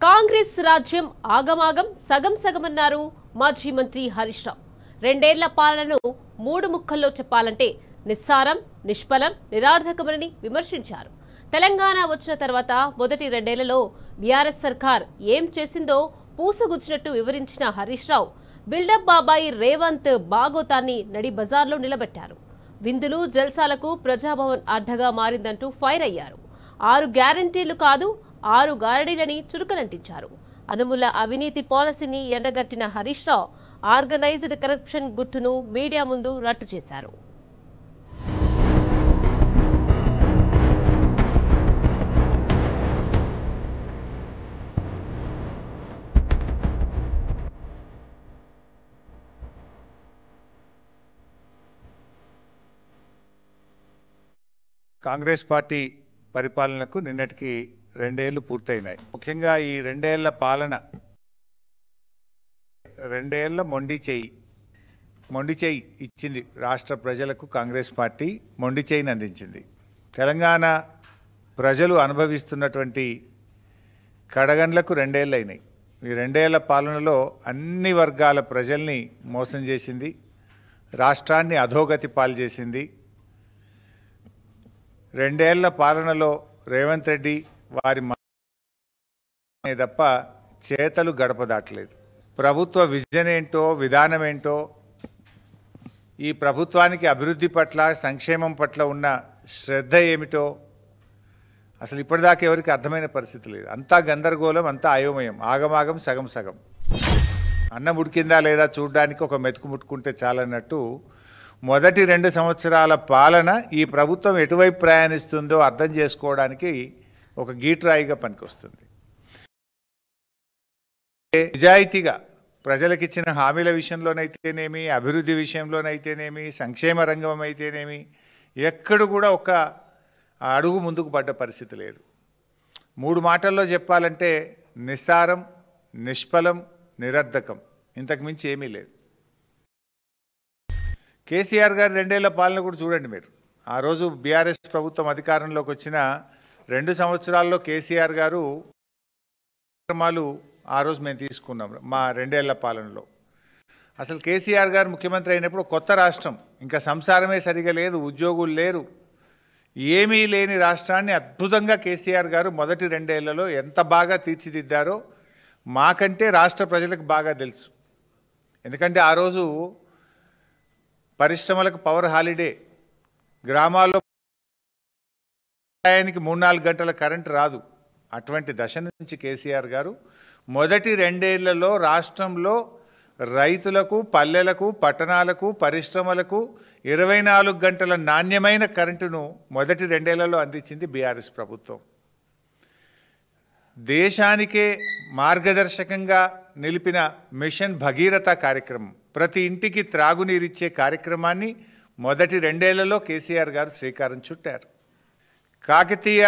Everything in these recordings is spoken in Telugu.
కాంగ్రెస్ రాజ్యం ఆగమాగం సగం సగమన్నారు మాజీ మంత్రి హరీష్ రావు. రెండేళ్ల పాలనను మూడు ముక్కల్లో చెప్పాలంటే నిస్సారం, నిష్ఫలం, నిరార్థకమని విమర్శించారు. తెలంగాణ వచ్చిన తర్వాత మొదటి రెండేళ్లలో బీఆర్ఎస్ సర్కార్ ఏం చేసిందో పూసగుచ్చినట్టు వివరించిన హరీష్ రావు బిల్డప్ బాబాయి రేవంత్ బాగోతాన్ని నడి బజార్లో నిలబెట్టారు. విందులు జల్సాలకు ప్రజాభవన్ అడ్డగా మారిందంటూ ఫైర్ అయ్యారు. 6 గ్యారంటీలు కాదు 6 గారడీలని చురుకలంటించారు. అనుముల అవినీతి పాలసీని ఎండగట్టిన Harish Rao organised corruption గుట్టును media ముందు రట్టు చేశారు. కాంగ్రెస్ పార్టీ పరిపాలనకు నిన్నటికి 2 ఏళ్లు పూర్తయినాయి. ముఖ్యంగా ఈ 2 ఏళ్ల పాలన 2 ఏళ్ల మొండి చేయి ఇచ్చింది రాష్ట్ర ప్రజలకు. కాంగ్రెస్ పార్టీ మొండి చేయిని అందించింది. తెలంగాణ ప్రజలు అనుభవిస్తున్నటువంటి కడగండ్లకు 2 ఏళ్ళు అయినాయి. ఈ 2 ఏళ్ల పాలనలో అన్ని వర్గాల ప్రజల్ని మోసం చేసింది, రాష్ట్రాన్ని అధోగతి పాలు చేసింది. 2 ఏళ్ల పాలనలో రేవంత్ రెడ్డి వారి తప్ప చేతలు గడప దాటలేదు. ప్రభుత్వ విజన్ ఏంటో, విధానం ఏంటో, ఈ ప్రభుత్వానికి అభివృద్ధి పట్ల, సంక్షేమం పట్ల ఉన్న శ్రద్ధ ఏమిటో అసలు ఇప్పటిదాకా ఎవరికి అర్థమైన పరిస్థితి లేదు. అంతా గందరగోళం, అంతా అయోమయం, ఆగమాగం సగం సగం. అన్నం ఉడికిందా లేదా చూడడానికి ఒక మెతుకు ముట్టుకుంటే చాలన్నట్టు మొదటి 2 సంవత్సరాల పాలన ఈ ప్రభుత్వం ఎటువైపు ప్రయాణిస్తుందో అర్థం చేసుకోవడానికి ఒక గీట్రాయిగా పనికొస్తుంది. నిజాయితీగా ప్రజలకిచ్చిన హామీల విషయంలోనైతేనేమి, అభివృద్ధి విషయంలోనైతేనేమి, సంక్షేమ రంగం అయితేనేమి ఎక్కడ కూడా ఒక అడుగు ముందుకు పడ్డ పరిస్థితి లేదు. 3 మాటల్లో చెప్పాలంటే నిస్సారం, నిష్ఫలం, నిరర్ధకం, ఇంతకు మించి ఏమీ లేదు. కేసీఆర్ గారి 2 ఏళ్ల పాలన కూడా చూడండి మీరు. ఆ రోజు బీఆర్ఎస్ ప్రభుత్వం అధికారంలోకి వచ్చిన 2 సంవత్సరాల్లో కేసీఆర్ గారు కార్యక్రమాలు ఆ రోజు మేము తీసుకున్నాం. మా 2 ఏళ్ల పాలనలో అసలు కేసీఆర్ గారు ముఖ్యమంత్రి అయినప్పుడు కొత్త రాష్ట్రం, ఇంకా సంసారమే సరిగా లేదు, ఉద్యోగులు లేరు, ఏమీ లేని రాష్ట్రాన్ని అద్భుతంగా కేసీఆర్ గారు మొదటి 2 ఏళ్లలో ఎంత బాగా తీర్చిదిద్దారో మాకంటే రాష్ట్ర ప్రజలకు బాగా తెలుసు. ఎందుకంటే ఆ రోజు పరిశ్రమలకు పవర్ హాలిడే, గ్రామాల్లో 3-4 గంటల కరెంటు రాదు. అటువంటి దశ నుంచి కేసీఆర్ గారు మొదటి 2 ఏళ్లలో రాష్ట్రంలో రైతులకు, పల్లెలకు, పట్టణాలకు, పరిశ్రమలకు 24 గంటల నాణ్యమైన కరెంటును మొదటి 2 ఏళ్లలో అందించింది బీఆర్ఎస్ ప్రభుత్వం. దేశానికే మార్గదర్శకంగా నిలిపిన మిషన్ భగీరథ కార్యక్రమం, ప్రతి ఇంటికి త్రాగునీరిచ్చే కార్యక్రమాన్ని మొదటి 2 ఏళ్లలో కేసీఆర్ గారు శ్రీకారం చుట్టారు. కాకతీయ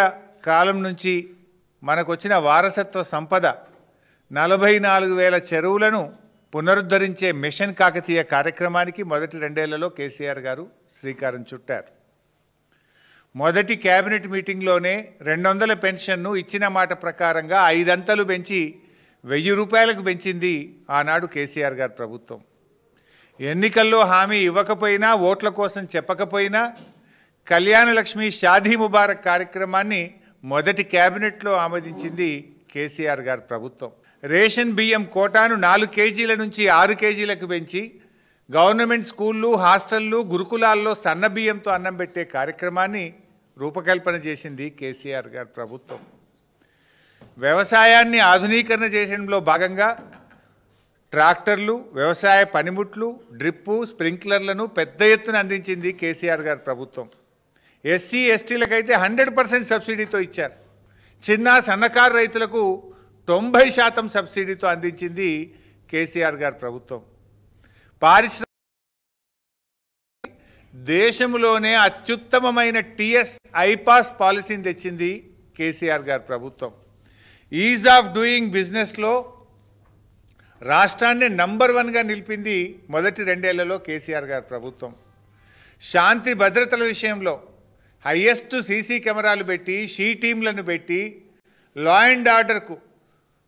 కాలం నుంచి మనకు వచ్చిన వారసత్వ సంపద 44,000 చెరువులను పునరుద్ధరించే మిషన్ కాకతీయ కార్యక్రమానికి మొదటి 2 ఏళ్లలో కేసీఆర్ గారు శ్రీకారం చుట్టారు. మొదటి కేబినెట్ మీటింగ్లోనే 200 పెన్షన్ను ఇచ్చిన మాట ప్రకారంగా 5 అంతలు పెంచి 1000 రూపాయలకు పెంచింది ఆనాడు కేసీఆర్ గారి ప్రభుత్వం. ఎన్నికల్లో హామీ ఇవ్వకపోయినా, ఓట్ల కోసం చెప్పకపోయినా కళ్యాణ లక్ష్మి, షాదీ ముబారక్ కార్యక్రమాన్ని మొదటి కేబినెట్లో ఆమోదించింది కేసీఆర్ గారి ప్రభుత్వం. రేషన్ బియ్యం కోటాను 4 కేజీల నుంచి 6 కేజీలకు పెంచి గవర్నమెంట్ స్కూళ్ళు, హాస్టళ్ళు, గురుకులాల్లో సన్న బియ్యంతో అన్నం పెట్టే కార్యక్రమాన్ని రూపకల్పన చేసింది కేసీఆర్ గారి ప్రభుత్వం. వ్యవసాయాన్ని ఆధునీకరణ చేసడంలో భాగంగా ట్రాక్టర్లు, వ్యవసాయ పనిముట్లు, డ్రిప్పు, స్ప్రింక్లర్లను పెద్ద ఎత్తున అందించింది కేసీఆర్ గారి ప్రభుత్వం. ఎస్సీ ఎస్టీలకైతే 100% సబ్సిడీతో ఇచ్చారు. చిన్న సన్నకారు రైతులకు 90% సబ్సిడీతో అందించింది కేసీఆర్ గారి ప్రభుత్వం. దేశంలోనే అత్యుత్తమమైన టీఎస్ ఐపాస్ పాలసీని తెచ్చింది కేసీఆర్ గారి ప్రభుత్వం. ఈజ్ ఆఫ్ డూయింగ్ బిజినెస్లో రాష్ట్రాన్ని నంబర్ 1గా నిలిపింది మొదటి 2 ఏళ్లలో కేసీఆర్ గారి ప్రభుత్వం. శాంతి భద్రతల విషయంలో హైయెస్ట్ సీసీ కెమెరాలు పెట్టి, షీ టీంలను పెట్టి లా అండ్ ఆర్డర్కు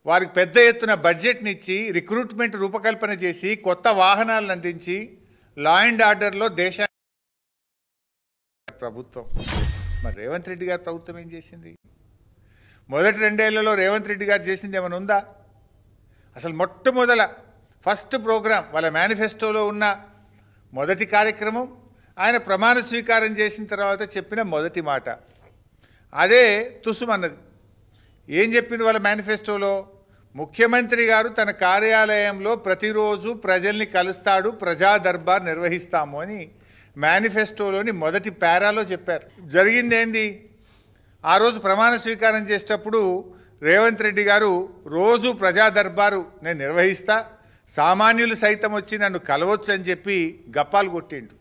వారికి పెద్ద ఎత్తున బడ్జెట్ని ఇచ్చి రిక్రూట్మెంట్ రూపకల్పన చేసి కొత్త వాహనాలను అందించి లా అండ్ ఆర్డర్లో దేశాన్ని ప్రభుత్వం. మరి రేవంత్ రెడ్డి గారి ప్రభుత్వం ఏం చేసింది? మొదటి 2 ఏళ్లలో రేవంత్ రెడ్డి గారు చేసింది ఏమైనా ఉందా? అసలు మొట్టమొదల ఫస్ట్ ప్రోగ్రాం వాళ్ళ మేనిఫెస్టోలో ఉన్న మొదటి కార్యక్రమం, ఆయన ప్రమాణ స్వీకారం చేసిన తర్వాత చెప్పిన మొదటి మాట అదే తుసుమన్నది. ఏం చెప్పింది వాళ్ళ మేనిఫెస్టోలో? ముఖ్యమంత్రి గారు తన కార్యాలయంలో ప్రతిరోజు ప్రజల్ని కలుస్తాడు, ప్రజా దర్బార్ నిర్వహిస్తాము అని మేనిఫెస్టోలోని మొదటి పారాలో చెప్పారు. జరిగింది ఏంది? ఆ రోజు ప్రమాణ స్వీకారం చేసేటప్పుడు రేవంత్ రెడ్డి గారు రోజు ప్రజా దర్బారు నేను నిర్వహిస్తా, సామాన్యులు సైతం వచ్చి నన్ను కలవచ్చు అని చెప్పి గప్పాలు కొట్టిండు.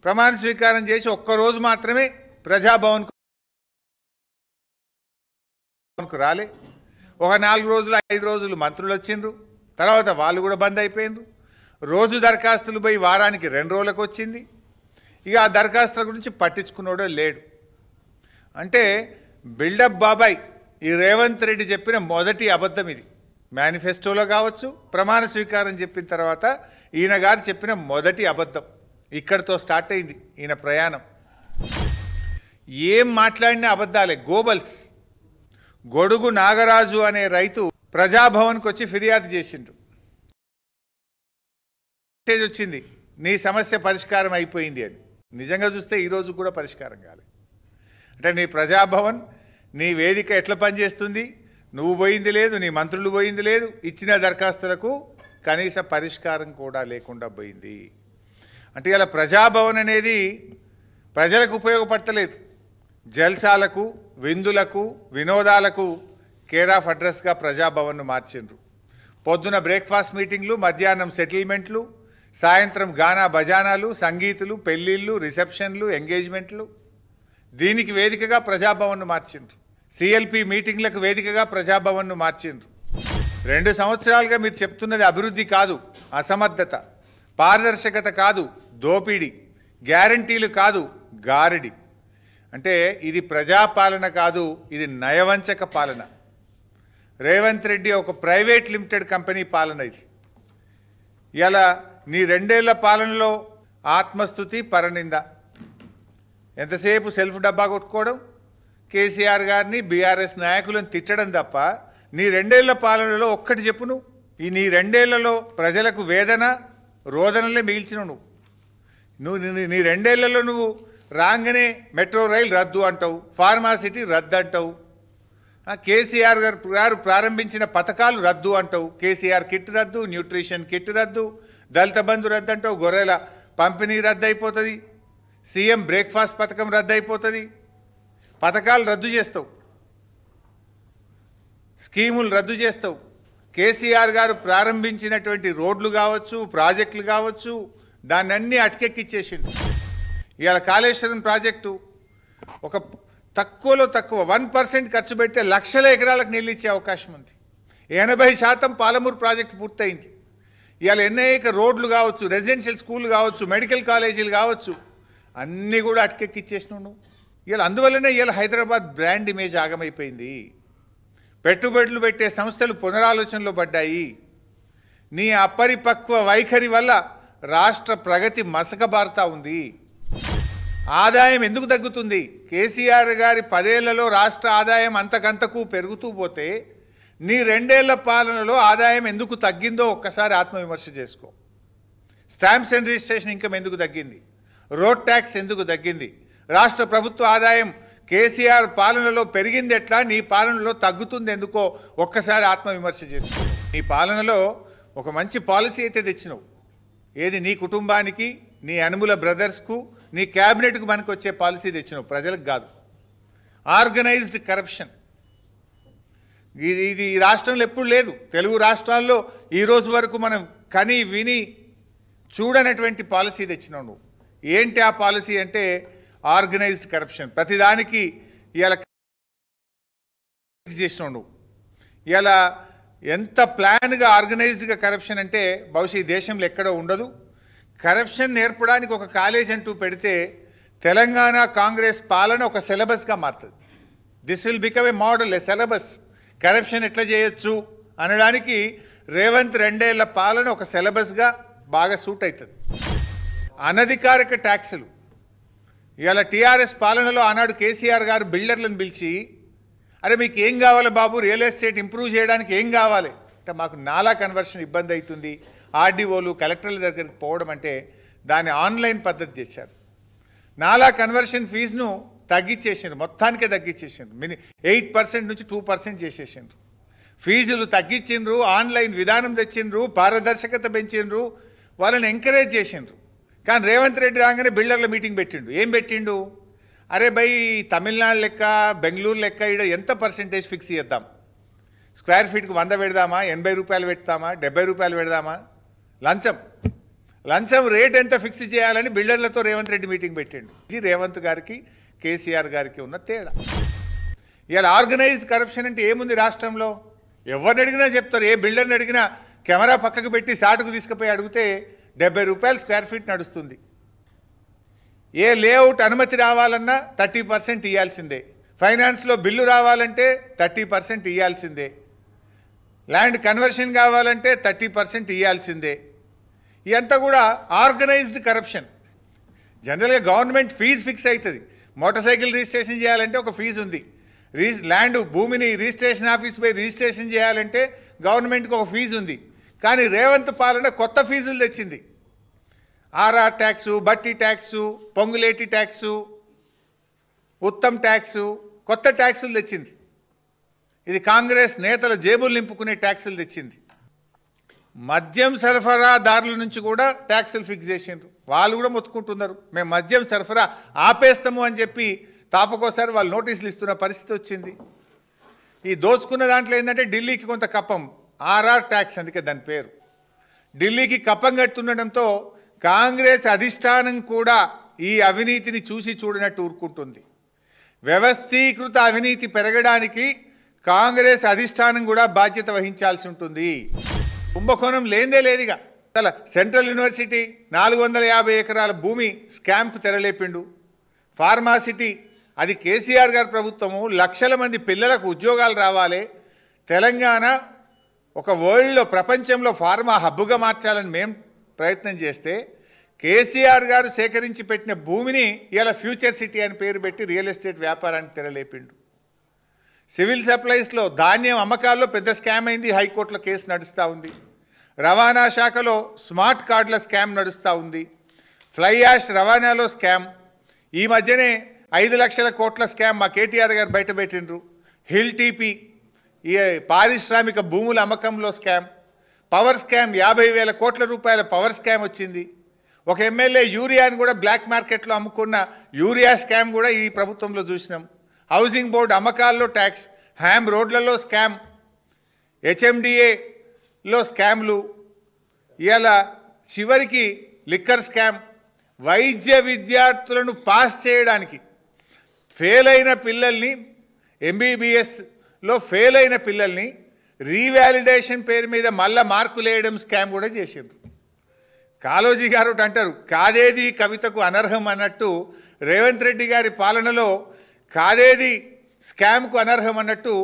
ప్రమాణ స్వీకారం చేసి ఒక్కరోజు మాత్రమే ప్రజాభవన్కు రాలే. ఒక 4 రోజులు 5 రోజులు మంత్రులు వచ్చిండ్రు, తర్వాత వాళ్ళు కూడా బంద్ అయిపోయిండ్రు. రోజు దరఖాస్తులు పోయి వారానికి 2 రోజులకు వచ్చింది. ఇక ఆ దరఖాస్తుల గురించి పట్టించుకున్నాడో లేడు. అంటే బిల్డప్ బాబాయ్ ఈ రేవంత్ రెడ్డి చెప్పిన మొదటి అబద్ధం ఇది. మేనిఫెస్టోలో కావచ్చు, ప్రమాణ స్వీకారం చెప్పిన తర్వాత ఈయన గారు చెప్పిన మొదటి అబద్ధం. ఇక్కడితో స్టార్ట్ అయింది ఈయన ప్రయాణం. ఏం మాట్లాడిన అబద్ధాలే. గోబల్స్. గొడుగు నాగరాజు అనే రైతు ప్రజాభవన్కి వచ్చి ఫిర్యాదు చేసిండు. మెసేజ్ వచ్చింది, నీ సమస్య పరిష్కారం అయిపోయింది అని. నిజంగా చూస్తే ఈరోజు కూడా పరిష్కారం కాలేదు. అంటే నీ ప్రజాభవన్, నీ వేదిక ఎట్లా పనిచేస్తుంది? నువ్వు పోయింది లేదు, నీ మంత్రులు పోయింది లేదు, ఇచ్చిన దరఖాస్తులకు కనీస పరిష్కారం కూడా లేకుండా పోయింది. అంటే ఇలా ప్రజాభవన్ అనేది ప్రజలకు ఉపయోగపడతలేదు. జల్సాలకు, విందులకు, వినోదాలకు కేర్ ఆఫ్ అడ్రస్గా ప్రజాభవన్ను మార్చిండ్రు. పొద్దున బ్రేక్ఫాస్ట్ మీటింగ్లు, మధ్యాహ్నం సెటిల్మెంట్లు, సాయంత్రం గానా బజానాలు, సంగీతులు, పెళ్ళిళ్ళు, రిసెప్షన్లు, ఎంగేజ్మెంట్లు. దీనికి వేదికగా ప్రజాభవన్ను మార్చిండ్రు. సిఎల్పి మీటింగ్లకు వేదికగా ప్రజాభవన్ను మార్చిండ్రు. 2 సంవత్సరాలుగా మీరు చెప్తున్నది అభివృద్ధి కాదు, అసమర్థత, పారదర్శకత కాదు, దోపిడీ, గ్యారంటీలు కాదు, గారడి. అంటే ఇది ప్రజాపాలన కాదు, ఇది నయవంచక పాలన. రేవంత్ రెడ్డి ఒక ప్రైవేట్ లిమిటెడ్ కంపెనీ పాలన ఇది. ఇలా నీ 2 ఏళ్ల పాలనలో ఆత్మస్థుతి, పరనింద, ఎంతసేపు సెల్ఫ్ డబ్బా కొట్టుకోవడం, కేసీఆర్ గారిని బీఆర్ఎస్ నాయకులను తిట్టడం తప్ప నీ 2 ఏళ్ల పాలనలో ఒక్కటి చెప్పు. ఈ నీ 2 ఏళ్లలో ప్రజలకు వేదన రోదనలే మిగిల్చినవు. నువ్వు నీ 2 ఏళ్లలో నువ్వు రాగానే మెట్రో రైలు రద్దు అంటావు, ఫార్మాసిటీ రద్దు అంటావు, కేసీఆర్ గారు ప్రారంభించిన పథకాలు రద్దు అంటావు. కేసీఆర్ కిట్ రద్దు, న్యూట్రిషన్ కిట్ రద్దు, దళిత బంధు రద్దు అంటావు, గొర్రెల పంపిణీ రద్దు అయిపోతుంది, సీఎం బ్రేక్ఫాస్ట్ పథకం రద్దు అయిపోతుంది. పథకాలు రద్దు చేస్తావు, స్కీములు రద్దు చేస్తావు. కేసీఆర్ గారు ప్రారంభించినటువంటి రోడ్లు కావచ్చు, ప్రాజెక్టులు కావచ్చు, దాన్ని అన్నీ అటకెక్కిచ్చేసిండు. ఇవాళ కాళేశ్వరం ప్రాజెక్టు ఒక తక్కువలో తక్కువ 1% ఖర్చు పెడితే లక్షల ఎకరాలకు నీళ్ళు ఇచ్చే అవకాశం ఉంది. 80% పాలమూరు ప్రాజెక్టు పూర్తయింది. ఇవాళ అనేక రోడ్లు కావచ్చు, రెసిడెన్షియల్ స్కూళ్ళు కావచ్చు, మెడికల్ కాలేజీలు కావచ్చు, అన్నీ కూడా అటకెక్కిచ్చేసినావు నువ్వు. ఇవాళ అందువల్లనే ఇవాళ హైదరాబాద్ బ్రాండ్ ఇమేజ్ ఆగమైపోయింది. పెట్టుబడులు పెట్టే సంస్థలు పునరాలోచనలో పడ్డాయి. నీ అపరిపక్వ వైఖరి వల్ల రాష్ట్ర ప్రగతి మసకబారుతా ఉంది. ఆదాయం ఎందుకు తగ్గుతుంది? కేసీఆర్ గారి 10 ఏళ్లలో రాష్ట్ర ఆదాయం అంతకంతకు పెరుగుతూ పోతే నీ 2 ఏళ్ల పాలనలో ఆదాయం ఎందుకు తగ్గిందో ఒక్కసారి ఆత్మవిమర్శ చేసుకో. స్టాంప్స్ అండ్ రిజిస్ట్రేషన్ ఇన్కమ్ ఎందుకు తగ్గింది? రోడ్ ట్యాక్స్ ఎందుకు తగ్గింది? రాష్ట్ర ప్రభుత్వ ఆదాయం కేసీఆర్ పాలనలో పెరిగింది ఎట్లా, నీ పాలనలో తగ్గుతుంది ఎందుకో ఒక్కసారి ఆత్మవిమర్శ చేసుకో. నీ పాలనలో ఒక మంచి పాలసీ అయితే తెచ్చినావు. ఏది? నీ కుటుంబానికి, నీ అనుముల బ్రదర్స్కు, నీ క్యాబినెట్కు మనకు వచ్చే పాలసీ తెచ్చినావు, ప్రజలకు కాదు. ఆర్గనైజ్డ్ కరప్షన్ ఇది ఈ రాష్ట్రంలో ఎప్పుడు లేదు. తెలుగు రాష్ట్రాల్లో ఈరోజు వరకు మనం కని విని చూడనటువంటి పాలసీ తెచ్చినావు నువ్వు. ఏంటి ఆ పాలసీ అంటే ఆర్గనైజ్డ్ కరప్షన్. ప్రతిదానికి ఇలా చేసినావు నువ్వు. ఇలా ఎంత ప్లాన్గా ఆర్గనైజ్డ్గా కరప్షన్ అంటే బహుశా ఈ దేశంలో ఎక్కడో ఉండదు. కరప్షన్ నేర్పడానికి ఒక కాలేజ్ అంటూ పెడితే తెలంగాణ కాంగ్రెస్ పాలన ఒక సిలబస్గా మారుతుంది. This will become a model, A syllabus. Corruption ఎట్లా చేయొచ్చు అనడానికి రేవంత్ 2 ఏళ్ల పాలన ఒక సిలబస్గా బాగా సూట్ అవుతుంది. అనధికారిక ట్యాక్సులు ఇవాళ టీఆర్ఎస్ పాలనలో ఆనాడు కేసీఆర్ గారు బిల్డర్లను పిలిచి, అరే మీకు ఏం కావాలి బాబు, రియల్ ఎస్టేట్ ఇంప్రూవ్ చేయడానికి ఏం కావాలి అంటే, మాకు నాలా కన్వర్షన్ ఇబ్బంది అవుతుంది, ఆర్డీఓలు కలెక్టర్ల దగ్గరికి పోవడం అంటే దాన్ని ఆన్లైన్ పద్ధతి చేశారు. నాలా కన్వర్షన్ ఫీజును తగ్గించేసిండ్రు, మొత్తానికే తగ్గించేసిండ్రు. 8% నుంచి 2% చేసేసిండ్రు. ఫీజులు తగ్గించిండ్రు, ఆన్లైన్ విధానం తెచ్చిండ్రు, పారదర్శకత పెంచిండ్రు, వాళ్ళని ఎంకరేజ్ చేసిండ్రు. కానీ రేవంత్ రెడ్డి రాగానే బిల్డర్ల మీటింగ్ పెట్టిండు. ఏం పెట్టిండు? అరే భయ్, తమిళనాడు లెక్క బెంగళూరు లెక్క ఇక్కడ ఎంత పర్సెంటేజ్ ఫిక్స్ చేద్దాం, స్క్వేర్ ఫీట్కి 100 పెడదామా, 80 రూపాయలు పెడతామా, 70 రూపాయలు పెడదామా, లంచం రేట్ ఎంత ఫిక్స్ చేయాలని బిల్డర్లతో రేవంత్ రెడ్డి మీటింగ్ పెట్టిండు. ఇది రేవంత్ గారికి కేసీఆర్ గారికి ఉన్న తేడా. ఇవాళ ఆర్గనైజ్డ్ కరప్షన్ అంటే ఏముంది రాష్ట్రంలో? ఎవరిని అడిగినా చెప్తారు. ఏ బిల్డర్ని అడిగినా కెమెరా పక్కకు పెట్టి సాటుకు తీసుకుపోయి అడిగితే 70 రూపాయలు స్క్వేర్ ఫీట్ నడుస్తుంది. ఏ లేఅవుట్ అనుమతి రావాలన్నా 30% ఇవ్వాల్సిందే. ఫైనాన్స్లో బిల్లు రావాలంటే 30% ఇవ్వాల్సిందే. ల్యాండ్ కన్వర్షన్ కావాలంటే 30% ఇవ్వాల్సిందే. ఇదంతా కూడా ఆర్గనైజ్డ్ కరప్షన్. జనరల్గా గవర్నమెంట్ ఫీజు ఫిక్స్ అవుతుంది. మోటార్ సైకిల్ రిజిస్ట్రేషన్ చేయాలంటే ఒక ఫీజు ఉంది. ల్యాండ్ భూమిని రిజిస్ట్రేషన్ ఆఫీస్ పోయి రిజిస్ట్రేషన్ చేయాలంటే గవర్నమెంట్కి ఒక ఫీజు ఉంది. కానీ రేవంత్ పాలన కొత్త ఫీజులు తెచ్చింది. ఆర్ఆర్ ట్యాక్సు, బట్టి tax, Ponguleti tax, Uttam tax, కొత్త ట్యాక్సులు తెచ్చింది. ఇది కాంగ్రెస్ నేతల జేబులు నింపుకునే ట్యాక్సులు తెచ్చింది. మద్యం సరఫరాదారుల నుంచి కూడా ట్యాక్సులు ఫిక్స్ చేసిండ్రు. వాళ్ళు కూడా మొత్తుకుంటున్నారు, మేము మద్యం సరఫరా ఆపేస్తాము అని చెప్పి తాపకోసారి వాళ్ళు నోటీసులు ఇస్తున్న పరిస్థితి వచ్చింది. ఈ దోచుకున్న దాంట్లో ఏంటంటే ఢిల్లీకి కొంత కప్పం, ఆర్ఆర్ ట్యాక్స్, అందుకే దాని పేరు. ఢిల్లీకి కప్పం కట్టుండడంతో కాంగ్రెస్ అధిష్టానం కూడా ఈ అవినీతిని చూసి చూడనట్టు ఊరుకుంటుంది. వ్యవస్థీకృత అవినీతి పెరగడానికి కాంగ్రెస్ అధిష్టానం కూడా బాధ్యత వహించాల్సి ఉంటుంది. కుంభకోణం లేదే లేదుగా. సెంట్రల్ యూనివర్సిటీ 450 ఎకరాల భూమి స్కామ్కు తెరలేపిండు. ఫార్మాసిటీ, అది కేసీఆర్ గారి ప్రభుత్వము, లక్షల మంది పిల్లలకు ఉద్యోగాలు రావాలి, తెలంగాణ ఒక వరల్డ్లో ప్రపంచంలో ఫార్మా హబ్బుగా మార్చాలని మేము ప్రయత్నం చేస్తే కేసీఆర్ గారు సేకరించి పెట్టిన భూమిని ఇలా ఫ్యూచర్ సిటీ అని పేరు పెట్టి రియల్ ఎస్టేట్ వ్యాపారానికి తెరలేపిండు. సివిల్ సప్లైస్లో ధాన్యం అమ్మకాల్లో పెద్ద స్కామ్ అయింది, హైకోర్టులో కేసు నడుస్తూ ఉంది. రవాణా శాఖలో స్మార్ట్ కార్డుల స్కామ్ నడుస్తూ ఉంది. ఫ్లై యాష్ రవాణాలో స్కామ్. ఈ మధ్యనే 5 లక్షల కోట్ల స్కామ్ మా కేటీఆర్ గారు బయటపెట్టిండ్రు. హిల్ టీపీ, ఈ పారిశ్రామిక భూముల అమ్మకంలో స్కామ్. పవర్ స్కామ్, 50,000 కోట్ల రూపాయల పవర్ స్కామ్ వచ్చింది. ఒక ఎమ్మెల్యే యూరియాని కూడా బ్లాక్ మార్కెట్లో అమ్ముకున్న యూరియా స్కామ్ కూడా ఈ ప్రభుత్వంలో చూసినాం. హౌసింగ్ బోర్డు అమ్మకాల్లో ట్యాక్స్, హ్యామ్ రోడ్లలో స్కామ్, హెచ్ఎండిఏలో స్కామ్లు, ఇలా చివరికి లిక్కర్ స్కామ్. వైద్య విద్యార్థులను పాస్ చేయడానికి ఫెయిల్ అయిన పిల్లల్ని, ఎంబీబీఎస్లో ఫెయిల్ అయిన పిల్లల్ని రీవాలిడేషన్ పేరు మీద మళ్ళా మార్కులు వేయడం స్కామ్ కూడా చేసిండ్రు. కాళోజీ గారు అంటారు, కాదేది కవితకు అనర్హం అన్నట్టు రేవంత్ రెడ్డి గారి పాలనలో కాదేది స్కామ్కు అనర్హం అన్నట్టు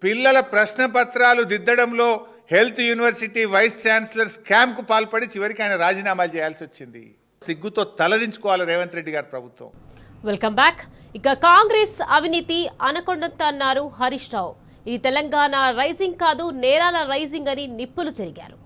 పిల్లల ప్రశ్నపత్రాలు దిద్దడంలో హెల్త్ యూనివర్సిటీ వైస్ ఛాన్సలర్ స్కామ్కు పాల్పడి చివరికి ఆయన రాజీనామాలు చేయాల్సి వచ్చింది. సిగ్గుతో తలదించుకోవాలి రేవంత్ రెడ్డి గారి ప్రభుత్వం. Welcome back. ఇక కాంగ్రెస్ అవినీతి అనకొండంత అన్నారు హరీష్ రావు. ఇది తెలంగాణ రైజింగ్ కాదు, నేరాల రైజింగ్ అని నిప్పులు చెరిగారు.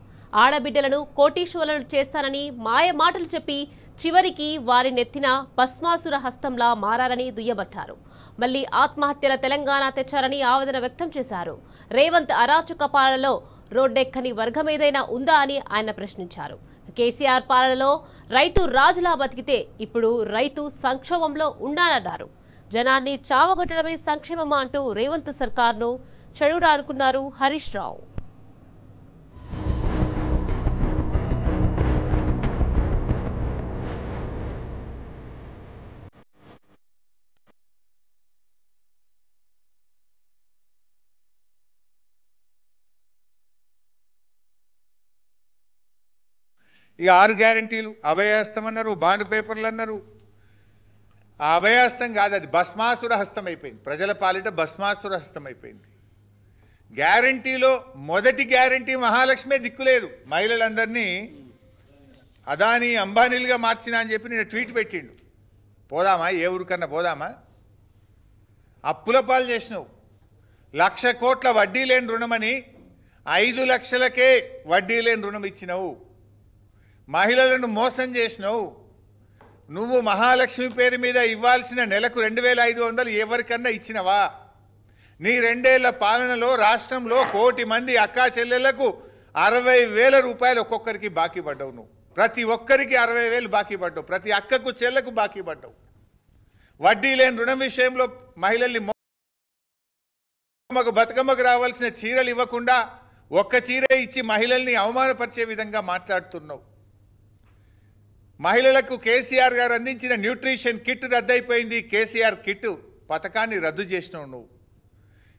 ఆడబిడ్డలను కోటీశ్వరులను చేస్తానని మాయ మాటలు చెప్పి చివరికి వారి నెత్తిన భస్మాసుర హస్తంలా మారారని దుయ్యబట్టారు. మళ్లీ ఆత్మహత్యల తెలంగాణ తెచ్చారని ఆవేదన వ్యక్తం చేశారు. రేవంత్ అరాచక పాలనలో రోడ్డెక్కని వర్గం ఏదైనా ఉందా అని ఆయన ప్రశ్నించారు. కేసీఆర్ పాలనలో రైతు రాజులా బతికితే ఇప్పుడు రైతు సంక్షోభంలో ఉన్నానన్నారు. జనాన్ని చావగొట్టడమే సంక్షేమమా అంటూ రేవంత్ సర్కార్ను చెడుడానుకున్నారు హరీష్ రావు. ఇక 6 గ్యారంటీలు అభయహస్తం అన్నారు, బాండ్ పేపర్లు అన్నారు. ఆ అభయహస్తం కాదు, అది భస్మాసుర హస్తం అయిపోయింది. ప్రజల పాలిట భస్మాసుర హస్తం అయిపోయింది. గ్యారంటీలో మొదటి గ్యారంటీ మహాలక్ష్మే దిక్కులేదు, మహిళలందరినీ అదానీ అంబానీలుగా మార్చినా అని చెప్పి నేను ట్వీట్ పెట్టిండు. పోదామా? ఏ ఊరికన్నా పోదామా? అప్పుల పాలు చేసినావు. 1,00,000 కోట్ల వడ్డీ లేని రుణమని 5 లక్షలకే వడ్డీ లేని రుణం ఇచ్చినావు. మహిళలను మోసం చేసినావు. నువ్వు మహాలక్ష్మి పేరు మీద ఇవ్వాల్సిన నెలకు 2,500 ఎవరికన్నా ఇచ్చినవా? నీ 2 ఏళ్ల పాలనలో రాష్ట్రంలో 1 కోటి మంది అక్కా చెల్లెళ్లకు 60,000 రూపాయలు ఒక్కొక్కరికి బాకీ పడ్డావు. నువ్వు ప్రతి ఒక్కరికి 60,000 బాకీ పడ్డావు. ప్రతి అక్కకు చెల్లకు బాకీ పడ్డావు. వడ్డీ లేని రుణం విషయంలో మహిళల్ని బతుకమ్మకు రావాల్సిన చీరలు ఇవ్వకుండా ఒక్క చీరే ఇచ్చి మహిళల్ని అవమానపరిచే విధంగా మాట్లాడుతున్నావు. మహిళలకు కేసీఆర్ గారు అందించిన న్యూట్రిషన్ కిట్ రద్దయిపోయింది. కేసీఆర్ కిట్ పథకాన్ని రద్దు చేసినావు నువ్వు.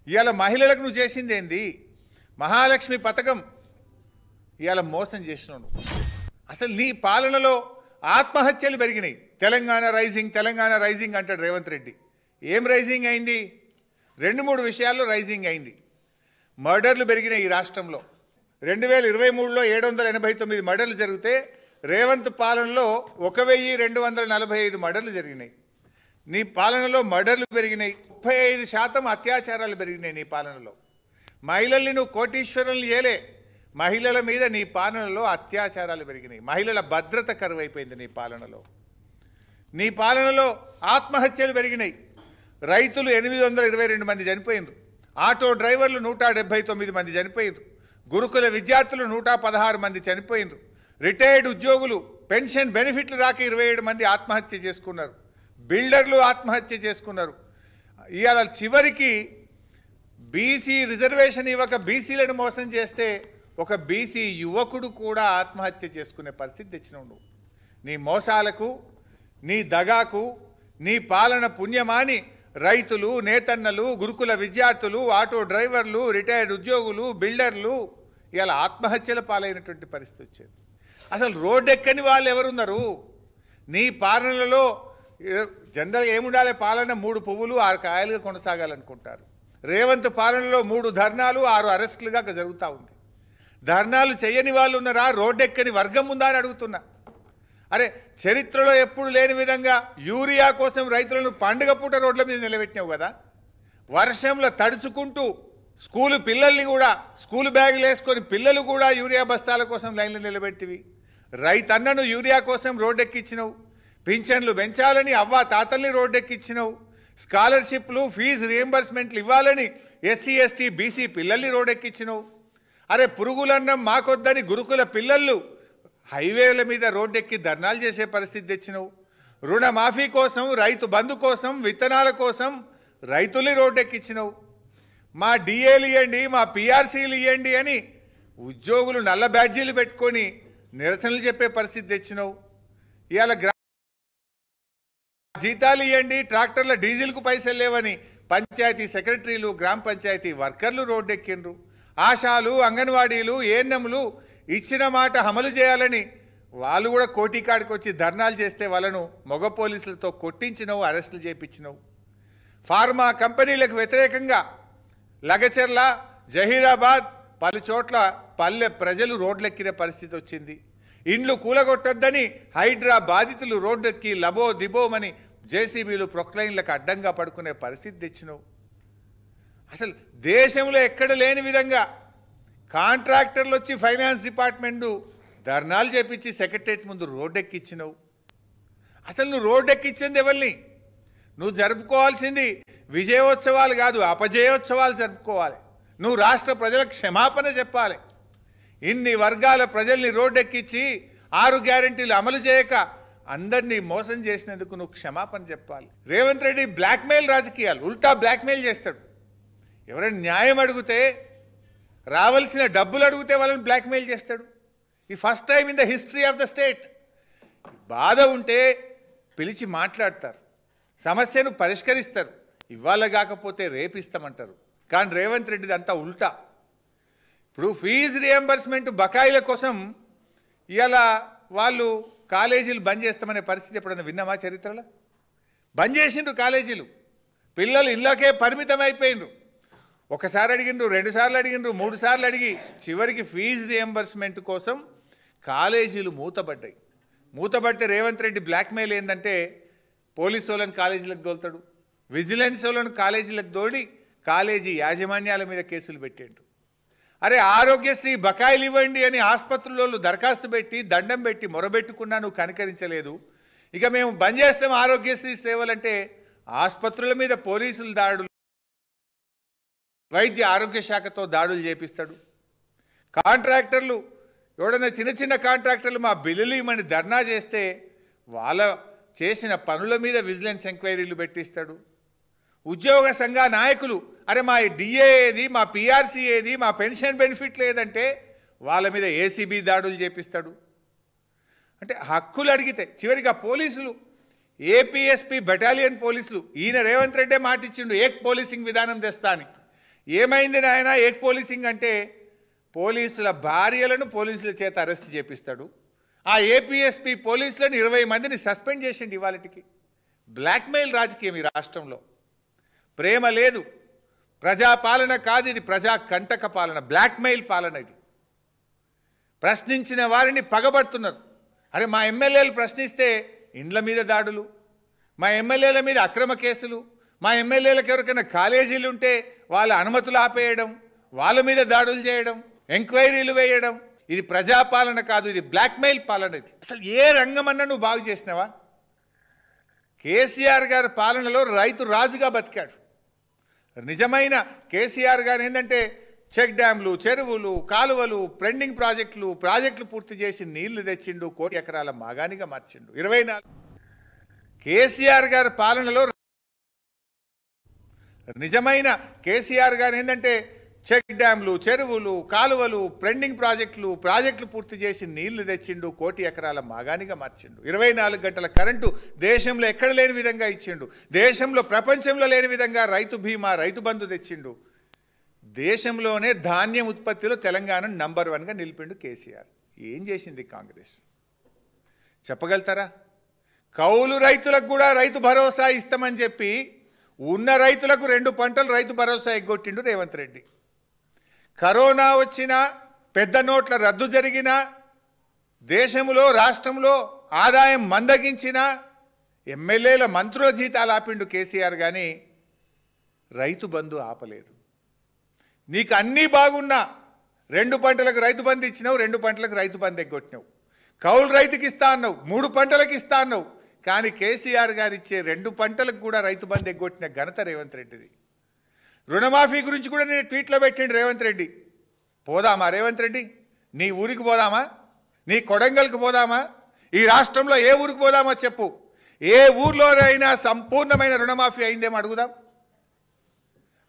ఇవాళ మహిళలకు నువ్వు చేసింది ఏంది? మహాలక్ష్మి పథకం ఇవాళ మోసం చేసినావు నువ్వు. అసలు నీ పాలనలో ఆత్మహత్యలు పెరిగినాయి. తెలంగాణ రైజింగ్ అంటాడు రేవంత్ రెడ్డి. ఏం రైజింగ్ అయింది? 2-3 విషయాల్లో రైజింగ్ అయింది. మర్డర్లు పెరిగినాయి ఈ రాష్ట్రంలో. 2023లో 789 మర్డర్లు జరిగితే రేవంత్ పాలనలో 1,245 మర్డర్లు జరిగినాయి. నీ పాలనలో మర్డర్లు పెరిగినాయి. 35% అత్యాచారాలు పెరిగినాయి నీ పాలనలో. మహిళల్ని నువ్వు కోటీశ్వరుల్ని ఏలే, మహిళల మీద నీ పాలనలో అత్యాచారాలు పెరిగినాయి. మహిళల భద్రత కరువైపోయింది నీ పాలనలో. నీ పాలనలో ఆత్మహత్యలు పెరిగినాయి. రైతులు 822 మంది చనిపోయిండ్రు. ఆటో డ్రైవర్లు 179 మంది చనిపోయిండ్రు. గురుకుల విద్యార్థులు 116 మంది చనిపోయిండ్రు. రిటైర్డ్ ఉద్యోగులు పెన్షన్ బెనిఫిట్లు రాక 27 మంది ఆత్మహత్య చేసుకున్నారు. బిల్డర్లు ఆత్మహత్య చేసుకున్నారు. ఇవాళ చివరికి బీసీ రిజర్వేషన్ ఇవ్వక బీసీలను మోసం చేస్తే ఒక బీసీ యువకుడు కూడా ఆత్మహత్య చేసుకునే పరిస్థితి తెచ్చినావు నువ్వు. నీ మోసాలకు, నీ దగాకు, నీ పాలన పుణ్యమాని రైతులు, నేతన్నలు, గురుకుల విద్యార్థులు, ఆటో డ్రైవర్లు, రిటైర్డ్ ఉద్యోగులు, బిల్డర్లు ఇలా ఆత్మహత్యల పాలైనటువంటి పరిస్థితి వచ్చేది. అసలు రోడ్డెక్కని వాళ్ళు ఎవరున్నారు? నీ పాలనలో జనరల్గా ఏముండాలి? పాలన 3 పువ్వులు 6 కాయలుగా కొనసాగాలనుకుంటారు. రేవంత్ పాలనలో 3 ధర్నాలు 6 అరెస్టులుగా జరుగుతూ ఉంది. ధర్నాలు చేయని వాళ్ళు ఉన్నారా? రోడ్డెక్కని వర్గం ఉందా అని అడుగుతున్నా. అరే, చరిత్రలో ఎప్పుడు లేని విధంగా యూరియా కోసం రైతులను పండుగ పూట రోడ్ల మీద నిలబెట్టినావు కదా. వర్షంలో తడుచుకుంటూ స్కూలు పిల్లల్ని కూడా, స్కూలు బ్యాగులు వేసుకొని పిల్లలు కూడా యూరియా బస్తాల కోసం లైన్లో నిలబెట్టివి. రైతన్నను యూరియా కోసం రోడ్డెక్కించినావు. పింఛన్లు పెంచాలని అవ్వ తాతల్ని రోడ్డెక్కించినావు. స్కాలర్షిప్లు, ఫీజు రియంబర్స్మెంట్లు ఇవ్వాలని ఎస్సీ ఎస్టీ బీసీ పిల్లల్ని రోడ్డెక్కించినావు. అరే, పురుగులన్నం మాకొద్దని గురుకుల పిల్లలు హైవేల మీద రోడ్డెక్కి ధర్నాలు చేసే పరిస్థితి తెచ్చినావు. రుణమాఫీ కోసం, రైతు బంధు కోసం, విత్తనాల కోసం రైతుల్ని రోడ్డెక్కించినావు. మా డిఏలు ఇవ్వండి, మా పిఆర్సీలు ఇవ్వండి అని ఉద్యోగులు నల్ల బ్యాడ్జీలు పెట్టుకొని నిరసనలు చెప్పే పరిస్థితి తెచ్చినావు. ఇవాళ జీతాలు ఇవ్వండి, ట్రాక్టర్ల డీజిల్కు పైసలు లేవని పంచాయతీ సెక్రటరీలు, గ్రామ పంచాయతీ వర్కర్లు రోడ్డెక్కిండ్రు. ఆశాలు, అంగన్వాడీలు, ఏఎన్ఎంలు ఇచ్చిన మాట అమలు చేయాలని వాళ్ళు కూడా కోటికాడికి వచ్చి ధర్నాలు చేస్తే వాళ్ళను మగ పోలీసులతో కొట్టించినవు, అరెస్టులు చేయించినవు. ఫార్మా కంపెనీలకు వ్యతిరేకంగా లగచెర్ల, జహీరాబాద్ పలు చోట్ల పల్లె ప్రజలు రోడ్లెక్కిన పరిస్థితి వచ్చింది. ఇండ్లు కూలగొట్టొద్దని హైడ్రా బాధితులు రోడ్డెక్కి లబో దిబోమని జేసీబీలు ప్రొక్లైన్లకు అడ్డంగా పడుకునే పరిస్థితి తెచ్చినవు. అసలు దేశంలో ఎక్కడ లేని విధంగా కాంట్రాక్టర్లు వచ్చి ఫైనాన్స్ డిపార్ట్మెంటు ధర్నాలు చేపించి సెక్రటరేట్ ముందు రోడ్డెక్కిచ్చినవు. అసలు నువ్వు రోడ్డెక్కిచ్చింది ఎవరిని? నువ్వు జరుపుకోవాల్సింది విజయోత్సవాలు కాదు, అపజయోత్సవాలు జరుపుకోవాలి. నువ్వు రాష్ట్ర ప్రజలకు క్షమాపణ చెప్పాలి. ఇన్ని వర్గాల ప్రజల్ని రోడ్డెక్కించి 6 గ్యారెంటీలు అమలు చేయక అందరినీ మోసం చేసినందుకు నువ్వు క్షమాపణ చెప్పాలి. రేవంత్ రెడ్డి బ్లాక్మెయిల్ రాజకీయాలు, ఉల్టా బ్లాక్మెయిల్ చేస్తాడు. ఎవరైనా న్యాయం అడిగితే, రావాల్సిన డబ్బులు అడిగితే వాళ్ళని బ్లాక్మెయిల్ చేస్తాడు. ఈ first time in the history of the state. బాధ ఉంటే పిలిచి మాట్లాడతారు, సమస్యను పరిష్కరిస్తారు. ఇవాళ కాకపోతే రేపిస్తామంటారు. కానీ రేవంత్ రెడ్డిది అంతా ఉల్టా. ఇప్పుడు ఫీజు రియంబర్స్మెంట్ బకాయిల కోసం ఇవాళ వాళ్ళు కాలేజీలు బంద్ చేస్తామనే పరిస్థితి ఎప్పుడైనా విన్నామా చరిత్రలో? బంద్ చేసిండ్రు కాలేజీలు. పిల్లలు ఇళ్ళకే పరిమితం అయిపోయినరు. ఒకసారి అడిగినరు, 2 సార్లు అడిగినరు, 3 సార్లు అడిగి చివరికి ఫీజు రియంబర్స్మెంట్ కోసం కాలేజీలు మూతపడ్డాయి. మూతపడితే రేవంత్ రెడ్డి బ్లాక్మెయిల్ ఏంటంటే పోలీసు వాళ్ళని కాలేజీలకు దోలుతాడు, విజిలెన్స్ వాళ్ళని కాలేజీలకు దోడి కాలేజీ యాజమాన్యాల మీద కేసులు పెట్టాడు. అరే ఆరోగ్యశ్రీ బకాయిలు ఇవ్వండి అని ఆసుపత్రులలో దరఖాస్తు పెట్టి దండం పెట్టి మొరబెట్టుకున్నా నువ్వు కనికరించలేదు. ఇక మేము బంద్ చేస్తాం ఆరోగ్యశ్రీ సేవలంటే ఆసుపత్రుల మీద పోలీసులు దాడులు, వైద్య ఆరోగ్య శాఖతో దాడులు చేపిస్తాడు. కాంట్రాక్టర్లు ఎవడన్నా చిన్న చిన్న కాంట్రాక్టర్లు మా బిల్లులు ఇవ్వమని ధర్నా చేస్తే వాళ్ళ చేసిన పనుల మీద విజిలెన్స్ ఎంక్వైరీలు పెట్టిస్తాడు. ఉద్యోగ సంఘ నాయకులు అరే మా డిఏ ఏది, మా పిఆర్సీ ఏది, మా పెన్షన్ బెనిఫిట్ లేదంటే వాళ్ళ మీద ఏసీబీ దాడులు చేపిస్తాడు. అంటే హక్కులు అడిగితే చివరిగా పోలీసులు ఏపీఎస్పీ బెటాలియన్ పోలీసులు ఈయన రేవంత్ రెడ్డే మాటిచ్చిండు ఏక్ పోలీసింగ్ విధానం తెస్తా అని. ఏమైంది నాయన ఏక్ పోలీసింగ్ అంటే పోలీసుల భార్యలను పోలీసుల చేత అరెస్ట్ చేపిస్తాడు. ఆ ఏపీఎస్పీ పోలీసులను 20 మందిని సస్పెండ్ చేసిండు ఇవాళకి. బ్లాక్మెయిల్ రాజకీయం ఈ రాష్ట్రంలో. ప్రేమ లేదు, ప్రజాపాలన కాదు, ఇది ప్రజా కంటక పాలన, బ్లాక్మెయిల్ పాలన ఇది. ప్రశ్నించిన వారిని పగబడుతున్నారు. అరే మా ఎమ్మెల్యేలు ప్రశ్నిస్తే ఇండ్ల మీద దాడులు, మా ఎమ్మెల్యేల మీద అక్రమ కేసులు, మా ఎమ్మెల్యేలకు ఎవరికైనా కాలేజీలు ఉంటే వాళ్ళ అనుమతులు ఆపేయడం, వాళ్ళ మీద దాడులు చేయడం, ఎంక్వైరీలు వేయడం, ఇది ప్రజాపాలన కాదు, ఇది బ్లాక్మెయిల్ పాలన. ఇది అసలు ఏ రంగమన్నా నువ్వు బాగు చేసినావా? కేసీఆర్ గారి పాలనలో రైతు రాజుగా బతికాడు. నిజమైన కేసీఆర్ గారు ఏంటంటే చెక్ డ్యాంలు, చెరువులు, కాలువలు, పెండింగ్ ప్రాజెక్టులు పూర్తి చేసి నీళ్లు తెచ్చిండు, 1 కోటి ఎకరాల మాగానిగా మార్చిండు. 24 కేసీఆర్ గారి పాలనలో నిజమైన కేసీఆర్ గారు ఏంటంటే చెక్ డ్యాంలు, చెరువులు, కాలువలు, పెండింగ్ ప్రాజెక్టులు పూర్తి చేసి నీళ్లు తెచ్చిండు, 1 కోటి ఎకరాల మాగానిగా మార్చిండు. 24 గంటల కరెంటు దేశంలో ఎక్కడ లేని విధంగా ఇచ్చిండు. దేశంలో ప్రపంచంలో లేని విధంగా రైతు బీమా, రైతు బంధు తెచ్చిండు. దేశంలోనే ధాన్యం ఉత్పత్తిలో తెలంగాణ నంబర్ 1గా నిలిపిండు కేసీఆర్. ఏం చేసింది కాంగ్రెస్ చెప్పగలుగుతారా? కౌలు రైతులకు కూడా రైతు భరోసా ఇస్తామని చెప్పి ఉన్న రైతులకు 2 పంటలు రైతు భరోసా ఎగ్గొట్టిండు రేవంత్ రెడ్డి. కరోనా వచ్చినా, పెద్ద నోట్ల రద్దు జరిగినా, దేశంలో రాష్ట్రంలో ఆదాయం మందగించిన ఎమ్మెల్యేల మంత్రుల జీతాలు ఆపిండు కేసీఆర్ కానీ రైతు బంధు ఆపలేదు. నీకు అన్నీ బాగున్నా 2 పంటలకు రైతు బంధు ఇచ్చినావు, 2 పంటలకు రైతు బంధు ఎగ్గొట్టినావు. కౌలు రైతుకి ఇస్తా అన్నావు, 3 పంటలకు ఇస్తా అన్నావు. కానీ కేసీఆర్ గారు ఇచ్చే 2 పంటలకు కూడా రైతు బంధు ఎగ్గొట్టిన ఘనత రేవంత్ రెడ్డిది. రుణమాఫీ గురించి కూడా నేను ట్వీట్లో పెట్టిండు రేవంత్ రెడ్డి. పోదామా రేవంత్ రెడ్డి? నీ ఊరికి పోదామా? నీ కొడంగల్కి పోదామా? ఈ రాష్ట్రంలో ఏ ఊరికి పోదామో చెప్పు. ఏ ఊర్లోనైనా సంపూర్ణమైన రుణమాఫీ అయిందేమో అడుగుదాం.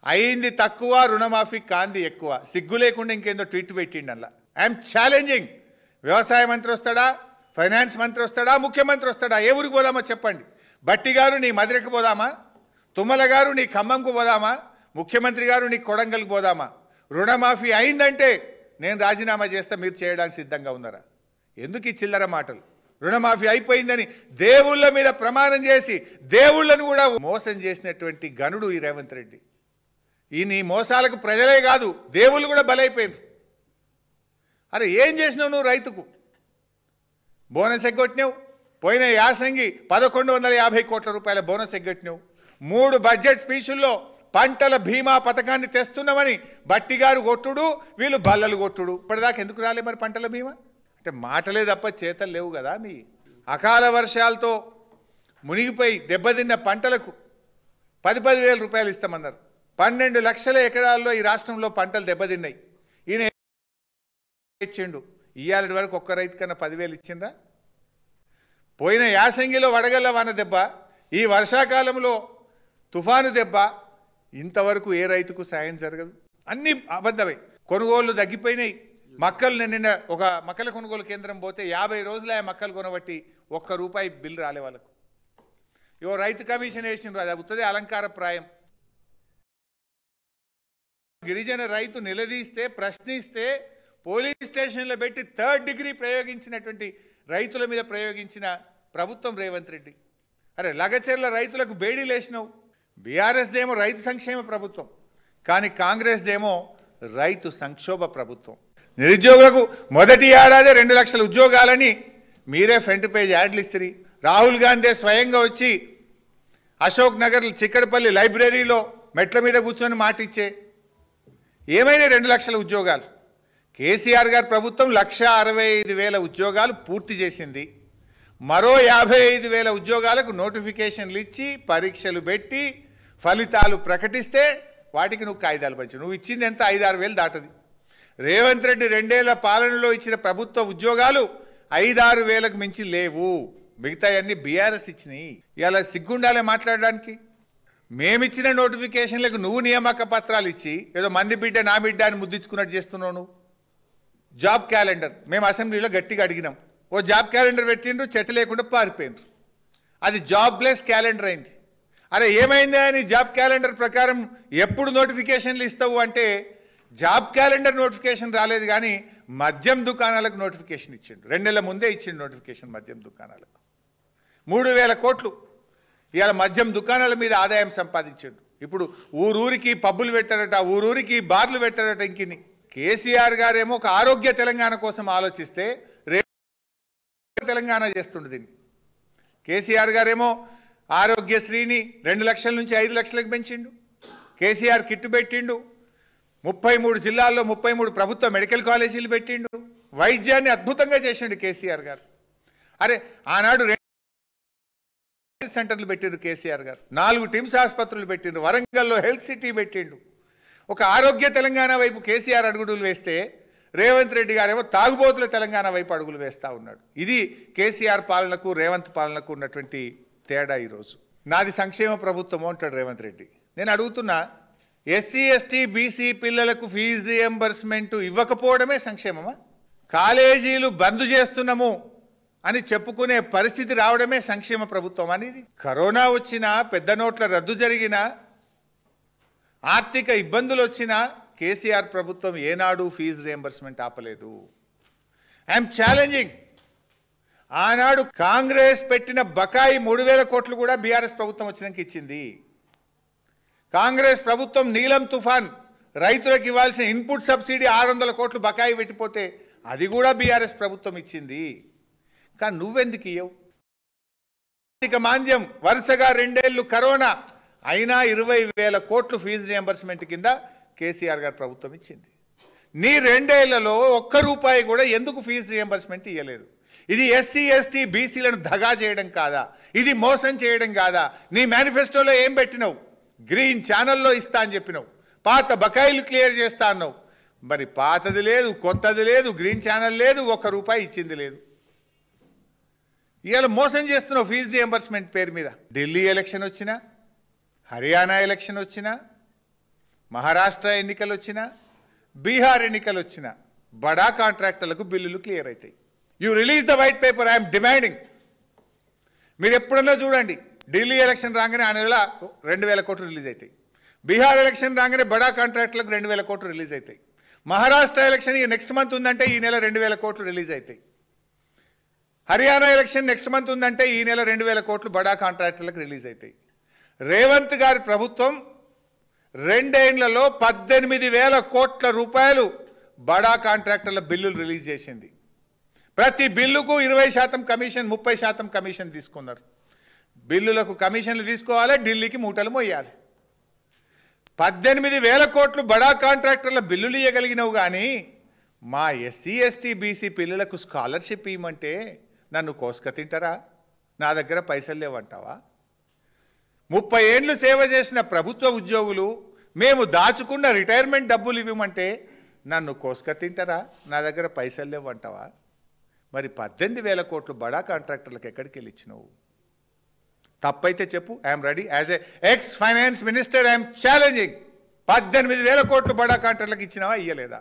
అయింది తక్కువ, రుణమాఫీ కాంది ఎక్కువ. సిగ్గు లేకుండా ఇంకేందో ట్వీట్ పెట్టిండు అలా. I'm challenging. వ్యవసాయ మంత్రి వస్తాడా, ఫైనాన్స్ మంత్రి వస్తాడా, ముఖ్యమంత్రి వస్తాడా? ఏ ఊరికి పోదామో చెప్పండి. బట్టి గారు నీ మధురకు పోదామా? తుమ్మల గారు నీ ఖమ్మంకు పోదామా? ముఖ్యమంత్రి గారు నీ కొడంగల్కి పోదామా? రుణమాఫీ అయిందంటే నేను రాజీనామా చేస్తా, మీరు చేయడానికి సిద్ధంగా ఉన్నారా? ఎందుకు ఈ చిల్లర మాటలు? రుణమాఫీ అయిపోయిందని దేవుళ్ళ మీద ప్రమాణం చేసి దేవుళ్ళను కూడా మోసం చేసినటువంటి గనుడు ఈ రేవంత్ రెడ్డి. ఈ నీ మోసాలకు ప్రజలే కాదు దేవుళ్ళు కూడా బలైపోయారు. అరే ఏం చేసినావు నువ్వు? రైతుకు బోనస్ ఎగ్గొట్టినావు. పోయిన యాసంగి 1150 కోట్ల రూపాయల బోనస్ ఎగ్గొట్టినావు. 3 బడ్జెట్ స్పీచుల్లో పంటల బీమా పథకాన్ని తెస్తున్నామని బట్టి గారు కొట్టుడు, వీళ్ళు బల్లలు కొట్టుడు. ఇప్పటిదాకా ఎందుకు రాలే మరి పంటల బీమా? అంటే మాటలే తప్ప చేతలు లేవు కదా మీ. అకాల వర్షాలతో మునిగిపోయి దెబ్బతిన్న పంటలకు 10,000 రూపాయలు ఇస్తామన్నారు. 12 లక్షల ఎకరాల్లో ఈ రాష్ట్రంలో పంటలు దెబ్బతిన్నాయి. ఈయన ఇచ్చిండు. ఇవాళ వరకు ఒక్క రైతు కన్నా 10,000 ఇచ్చిండ్రా? పోయిన యాసంగిలో వడగళ్ళ వాన దెబ్బ, ఈ వర్షాకాలంలో తుఫాను దెబ్బ, ఇంతవరకు ఏ రైతుకు సాయం జరగదు. అన్నీ అబద్ధమే. కొనుగోళ్లు తగ్గిపోయినాయి. మక్కలు నిన్న ఒక మక్కల కొనుగోలు కేంద్రం పోతే 50 రోజులు ఆ మక్కలు కొనబట్టి ₹1 బిల్లు రాలే వాళ్ళకు. ఇవో రైతు కమిషన్ వేసిండ్రు, అది అవుతుంది అలంకార ప్రాయం. గిరిజన రైతు నిలదీస్తే, ప్రశ్నిస్తే పోలీస్ స్టేషన్లో పెట్టి 3rd డిగ్రీ ప్రయోగించినటువంటి రైతుల మీద ప్రయోగించిన ప్రభుత్వం రేవంత్ రెడ్డి. అరే లగచెర్ల రైతులకు బేడీలు వేసినావు. బీఆర్ఎస్ దేమో రైతు సంక్షేమ ప్రభుత్వం, కానీ కాంగ్రెస్దేమో రైతు సంక్షోభ ప్రభుత్వం. నిరుద్యోగులకు మొదటి ఏడాది 2 లక్షల ఉద్యోగాలని మీరే ఫ్రంట్ పేజ్ యాడ్లు ఇస్తారు. రాహుల్ గాంధీ స్వయంగా వచ్చి అశోక్ నగర్ చిక్కడపల్లి లైబ్రరీలో మెట్ల మీద కూర్చొని మాటిచ్చే ఏమైనా 2 లక్షల ఉద్యోగాలు. కేసీఆర్ గారి ప్రభుత్వం 1,65,000 ఉద్యోగాలు పూర్తి చేసింది. మరో 55,000 ఉద్యోగాలకు నోటిఫికేషన్లు ఇచ్చి పరీక్షలు పెట్టి ఫలితాలు ప్రకటిస్తే వాటికి నువ్వు కాయిదాలు పంచు. నువ్వు ఇచ్చింది ఎంత? 5-6 వేలు దాటది. రేవంత్ రెడ్డి 2 ఏళ్ల పాలనలో ఇచ్చిన ప్రభుత్వ ఉద్యోగాలు 5-6 వేలకు మించి లేవు. మిగతా అన్ని బీఆర్ఎస్ ఇచ్చినాయి. ఇలా సిగ్గుండాలే మాట్లాడడానికి. మేమిచ్చిన నోటిఫికేషన్లకు నువ్వు నియామక పత్రాలు ఇచ్చి ఏదో మంది బిడ్డ నా బిడ్డ అని ముద్దించుకున్నట్టు చేస్తున్నావు నువ్వు. జాబ్ క్యాలెండర్ మేము అసెంబ్లీలో గట్టిగా అడిగినాం. ఓ జాబ్ క్యాలెండర్ పెట్టిండ్రు, చెట్టు లేకుండా పారిపోయినరు. అది జాబ్లెస్ క్యాలెండర్ అయింది. అరే ఏమైందా అని జాబ్ క్యాలెండర్ ప్రకారం ఎప్పుడు నోటిఫికేషన్లు ఇస్తావు అంటే జాబ్ క్యాలెండర్ నోటిఫికేషన్ రాలేదు, కానీ మద్యం దుకాణాలకు నోటిఫికేషన్ ఇచ్చిండు. 2 నెలల ముందే ఇచ్చిండు నోటిఫికేషన్ మద్యం దుకాణాలకు. 3,000 కోట్లు ఇవాళ మద్యం దుకాణాల మీద ఆదాయం సంపాదించాడు. ఇప్పుడు ఊరూరికి పబ్బులు పెట్టారట, ఊరూరికి బార్లు పెట్టారట. ఇంకిని కేసీఆర్ గారేమో ఒక ఆరోగ్య తెలంగాణ కోసం ఆలోచిస్తే తెలంగాణ చేస్తుండే దీన్ని. కేసీఆర్ గారేమో ఆరోగ్యశ్రీని 2 లక్షల నుంచి 5 లక్షలకు పెంచిండు. కేసీఆర్ కిట్టు పెట్టిండు. 33 జిల్లాల్లో 33 ప్రభుత్వ మెడికల్ కాలేజీలు పెట్టిండు. వైద్యాన్ని అద్భుతంగా చేసిండు కేసీఆర్ గారు. అరే ఆనాడు 2 సెంటర్లు పెట్టిండు కేసీఆర్ గారు. 4 టిమ్స్ ఆసుపత్రులు పెట్టిండు. వరంగల్లో హెల్త్ సిటీ పెట్టిండు. ఒక ఆరోగ్య తెలంగాణ వైపు కేసీఆర్ అడుగులు వేస్తే రేవంత్ రెడ్డి గారేమో తాగుబోతుల తెలంగాణ వైపు అడుగులు వేస్తూ ఉన్నాడు. ఇది కేసీఆర్ పాలనకు రేవంత్ పాలనకు ఉన్నటువంటి తేడా. ఈరోజు నాది సంక్షేమ ప్రభుత్వం అంటాడు రేవంత్ రెడ్డి. నేను అడుగుతున్నా, ఎస్సీ ఎస్టీ బీసీ పిల్లలకు ఫీజు రియంబర్స్మెంట్ ఇవ్వకపోవడమే సంక్షేమమా? కాలేజీలు బంద్ చేస్తున్నాము అని చెప్పుకునే పరిస్థితి రావడమే సంక్షేమ ప్రభుత్వం అనేది? కరోనా వచ్చినా, పెద్ద నోట్ల రద్దు జరిగినా, ఆర్థిక ఇబ్బందులు వచ్చినా కేసీఆర్ ప్రభుత్వం ఏనాడు ఫీజు రియంబర్స్మెంట్ ఆపలేదు. I'm challenging. ఆనాడు కాంగ్రెస్ పెట్టిన బకాయి 3,000 కోట్లు కూడా బీఆర్ఎస్ ప్రభుత్వం వచ్చినాక ఇచ్చింది. కాంగ్రెస్ ప్రభుత్వం నీలం తుఫాన్ రైతులకు ఇవ్వాల్సిన ఇన్పుట్ సబ్సిడీ 600 కోట్లు బకాయి పెట్టిపోతే అది కూడా బీఆర్ఎస్ ప్రభుత్వం ఇచ్చింది. కానీ నువ్వెందుకు ఇయ్యవు? ఆర్థిక మాంద్యం, వరుసగా 2 ఏళ్ళు కరోనా, అయినా 20,000 కోట్లు ఫీజు రియంబర్స్మెంట్ కింద కేసీఆర్ గారి ప్రభుత్వం ఇచ్చింది. నీ 2 ఏళ్లలో ₹1 కూడా ఎందుకు ఫీజు రియంబర్స్మెంట్ ఇవ్వలేదు? ఇది ఎస్సీ ఎస్టీ బీసీలను దగా చేయడం కాదా? ఇది మోసం చేయడం కాదా? నీ మేనిఫెస్టోలో ఏం పెట్టినావు? గ్రీన్ ఛానల్లో ఇస్తా అని చెప్పినావు. పాత బకాయిలు క్లియర్ చేస్తా అన్నావు. మరి పాతది లేదు, కొత్తది లేదు, గ్రీన్ ఛానల్ లేదు, ₹1 ఇచ్చింది లేదు. ఇవాళ మోసం చేస్తున్నావు ఫీజు రియంబర్స్మెంట్ పేరు మీద. ఢిల్లీ ఎలక్షన్ వచ్చినా, హర్యానా ఎలక్షన్ వచ్చినా, మహారాష్ట్ర ఎన్నికలు వచ్చినా, బీహార్ ఎన్నికలు వచ్చినా బడా కాంట్రాక్టర్లకు బిల్లులు క్లియర్ అవుతాయి. You release the white paper, I'm demanding. మీరు ఎప్పుడన్నా చూడండి, ఢిల్లీ ఎలక్షన్ రాగానే ఆ నెల 2,000 కోట్లు రిలీజ్ అవుతాయి. బీహార్ ఎలక్షన్ రాగానే బడా కాంట్రాక్టులకు 2,000 కోట్లు రిలీజ్ అవుతాయి. మహారాష్ట్ర ఎలక్షన్ నెక్స్ట్ మంత్ ఉందంటే ఈ నెల 2,000 కోట్లు రిలీజ్ అవుతాయి. హర్యానా ఎలక్షన్ నెక్స్ట్ మంత్ ఉందంటే ఈ నెల 2,000 కోట్లు బడా కాంట్రాక్టర్లకు రిలీజ్ అవుతాయి. రేవంత్ గారి ప్రభుత్వం 2 ఏళ్లలో 18,000 కోట్ల రూపాయలు బడా కాంట్రాక్టర్ల బిల్లులు రిలీజ్ చేసింది. ప్రతి బిల్లుకు 20% కమిషన్, 30% కమిషన్ తీసుకున్నారు. బిల్లులకు కమిషన్లు తీసుకోవాలి, ఢిల్లీకి మూటలు మోయాలి. 18,000 కోట్లు బడా కాంట్రాక్టర్ల బిల్లులు ఇవ్వగలిగినవు, కానీ మా ఎస్సీ ఎస్టీ బీసీ పిల్లలకు స్కాలర్షిప్ ఇవ్వమంటే నన్ను కోసుక తింటారా? నా దగ్గర పైసలు లేవంటావా? 30 ఏళ్ళు సేవ చేసిన ప్రభుత్వ ఉద్యోగులు మేము దాచుకున్న రిటైర్మెంట్ డబ్బులు ఇవ్వమంటే నన్ను కోసుక తింటారా? నా దగ్గర పైసలు లేవంటావా? మరి 18,000 కోట్లు బడా కాంట్రాక్టర్లకు ఎక్కడికి వెళ్ళి ఇచ్చినావు? తప్పైతే చెప్పు, I'm ready. As a X finance minister I'm challenging. 18,000 కోట్లు బడా కాంట్రాక్టర్లకు ఇచ్చినావా, ఇయ్యలేదా?